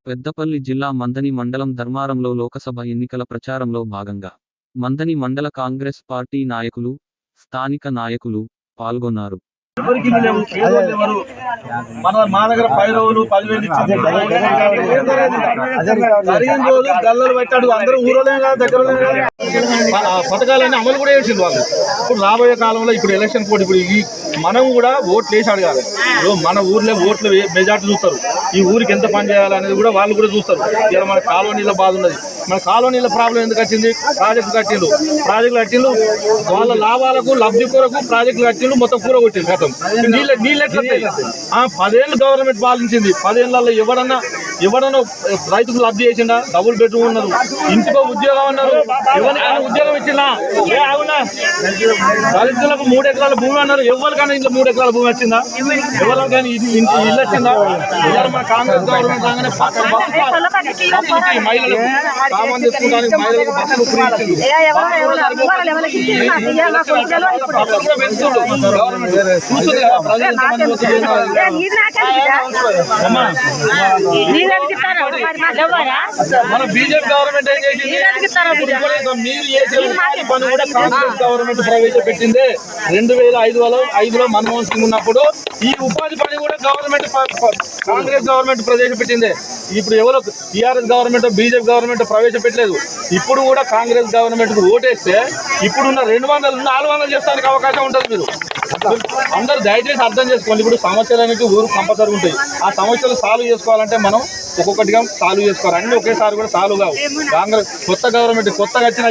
పెద్దపల్లి జిల్లా మంథని మండలం ధర్మారంలో లోకసభ ఎన్నికల ప్రచారంలో భాగంగా మంథని మండల కాంగ్రెస్ పార్టీ నాయకులు, స్థానిక నాయకులు పాల్గొన్నారు. మా దగ్గర 10 రోజులు 10,000 ఇచ్చింది. గల్లలు పెట్టాడు. అందరూ ఊరోలే కదా, దగ్గర పథకాలన్నీ అమలు కూడా చేసింది వాళ్ళు. ఇప్పుడు రాబోయే కాలంలో ఇప్పుడు ఎలక్షన్ పోటీ, ఇప్పుడు ఈ మనం కూడా ఓట్లు వేసి అడగాలి. ఇప్పుడు మన ఊర్లో ఓట్లు మెజార్టీ చూస్తారు. ఈ ఊరికి ఎంత పని చేయాలనేది కూడా వాళ్ళు కూడా చూస్తారు. ఇలా మన కాలనీలో బాధ ఉన్నది. మన కాలనీలో ప్రాబ్లం ఎందుకు వచ్చింది? ప్రాజెక్టులు కట్టిండు. వాళ్ళ లాభాలకు లబ్ధి కొరకు ప్రాజెక్టులు కట్టిండు, మొత్తం కూర కొట్టింది. గతం నీళ్ళు ఎట్లా 10 ఏళ్ళు గవర్నమెంట్ పాలించింది. 10 ఏళ్ళల్లో ఎవడన్నా రైతుకు లబ్ధి చేసిండా? డబుల్ బెడ్రూమ్ ఉన్నారు, ఇంటికో ఉద్యోగం అన్నారు. ఎవరికైనా ఉద్యోగం ఇచ్చిందా? దళితులకు 3 ఎకరాల భూమి అన్నారు. ఎవరికైనా ఇంట్లో 3 ఎకరాల భూమి వచ్చిందా? ఎవరికైనా ఇల్లు వచ్చిందా? మన కాంగ్రెస్ గవర్నమెంట్ రాగానే మహిళలకు సామాన్ తెచ్చుకోవడానికి మహిళలకు బస్సులు ఫ్రీ ఇచ్చింది. మన బీజేపీ గవర్నమెంట్ ఏం చేసింది? మీరు చేసే పని కూడా కాంగ్రెస్ గవర్నమెంట్ ప్రవేశపెట్టిందే. 2005లో మన్మోహన్ సింగ్ ఉన్నప్పుడు ఈ ఉపాధి పని కూడా కాంగ్రెస్ గవర్నమెంట్ ప్రవేశపెట్టిందే. ఇప్పుడు ఎవరో టీఆర్ఎస్ గవర్నమెంట్, బీజేపీ గవర్నమెంట్ ప్రవేశపెట్టలేదు. ఇప్పుడు కూడా కాంగ్రెస్ గవర్నమెంట్ కు ఓటేస్తే ఇప్పుడున్న 200, 400 చేస్తానికి అవకాశం ఉంటుంది. మీరు అందరూ దయచేసి అర్థం చేసుకోండి. ఇప్పుడు సమస్యలు అనేవి ఊరు కంపల్సరీ ఉంటాయి. ఆ సమస్యలు సాల్వ్ చేసుకోవాలంటే మనం ఒక్కొక్కటిగా సాల్వ్ చేసుకోవాలి. అన్ని ఒకేసారి కూడా సాల్వ్ కావు. కాంగ్రెస్ కొత్త గవర్నమెంట్ కొత్తగా వచ్చిన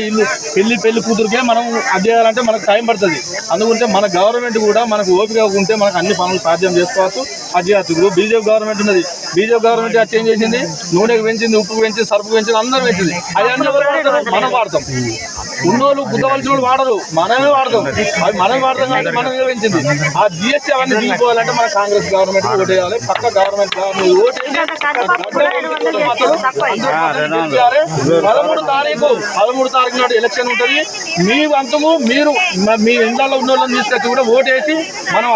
ఇల్లు పెళ్లి కూతురికే మనం అది చేయాలంటే మనకు టైం పడుతుంది. అందుకుంటే మన గవర్నమెంట్ కూడా మనకు ఓపిక ఉంటే మనకు అన్ని పనులు సాధ్యం చేసుకోవచ్చు, అది చేయవచ్చు. ఇప్పుడు బీజేపీ గవర్నమెంట్ ఉన్నది. బీజేపీ గవర్నమెంట్ అది చేంజ్ చేసింది. నూనెకు పెంచింది, ఉప్పు పెంచింది, సరుకు పెంచింది, అందరూ పెంచింది. అది అన్ని మనం వాడతాం. ఉన్నోళ్ళు గుద్దవలసిన వాళ్ళు వాడరు, మనమే వాడతాం. అది మనం వాడతాం కాబట్టి మనం పెంచింది. ఆ జిఎస్టీ అవన్నీ దిగిపోవాలంటే మన కాంగ్రెస్ గవర్నమెంట్ ఓటు వేయాలి. పక్క గవర్నమెంట్ ఓటు 13 తారీఖు నాడు ఎలక్షన్ ఉంటుంది. మీ వంతము మీరు మీ ఇండ్లలో ఉన్న వాళ్ళని తీసుకొచ్చి కూడా ఓటేసి మనం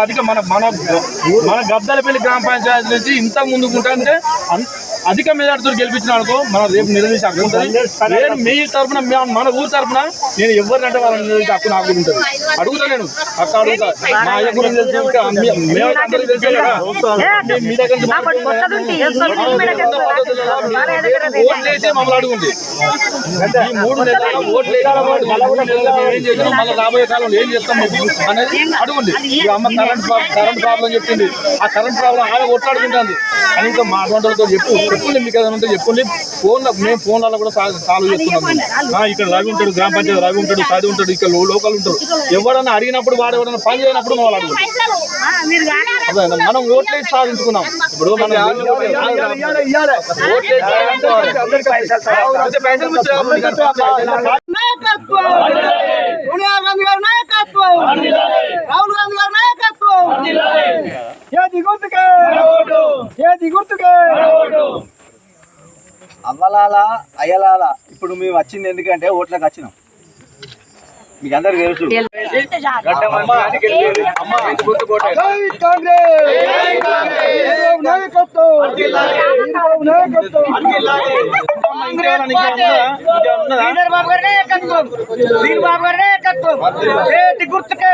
మన గద్దలపల్లి గ్రామ పంచాయతీ నుంచి ఇంత ముందుకుంటే అధిక మెజార్టీతో గెలిపించిన అనుకో మనం రేపు నిలదీసి హక్కు ఉంటుంది. నేను మీ తరఫున మన ఊరు తరఫున నేను ఎవరినంటే వాళ్ళని నిలదీసి హక్కు నాకు ఉంటుంది. అడుగుతా, నేను అక్క అడుగుతా. మా అయ్య గురించి తెలిసి అందరికీ తెలిసే కదా. మీ దగ్గర ఓట్లు వేసి మమ్మల్ని అడుగుంది. ఈ 3 నెలల ఓట్లు ఏం చేసినా మళ్ళీ రాబోయే కాలంలో ఏం చేస్తాం అనేది అడుగుంది. ఈ అమ్మ కరెంట్ ప్రాబ్లం చెప్పింది. ఆ కరెంట్ ప్రాబ్లం ఆమె కొట్లాడుకుంటుంది. అని ఇంకా మా అటువంటితో చెప్పుంది. మీకు ఏదైనా ఉంటే చెప్పుంది. మేము ఫోన్లలో కూడా సాల్వ్ చేస్తున్నాం. ఇక్కడ రవి ఉంటాడు, గ్రామ పంచాయతీ రవి ఉంటాడు, చదివి ఉంటాడు, ఇక్కడ లోకల్ ఉంటాడు. ఎవరన్నా అడిగినప్పుడు వాడు ఎవరైనా పని చేయనప్పుడు వాళ్ళు అడుగుతారు. మనం ఓట్లేసి సాధించుకున్నాం. ఇప్పుడు మనం అవ్వలాల అయ్యలాల ఇప్పుడు మేము వచ్చింది ఎందుకంటే ఓట్లకు వచ్చినాం. మీకు అందరు తెలుసు. గుర్తుకే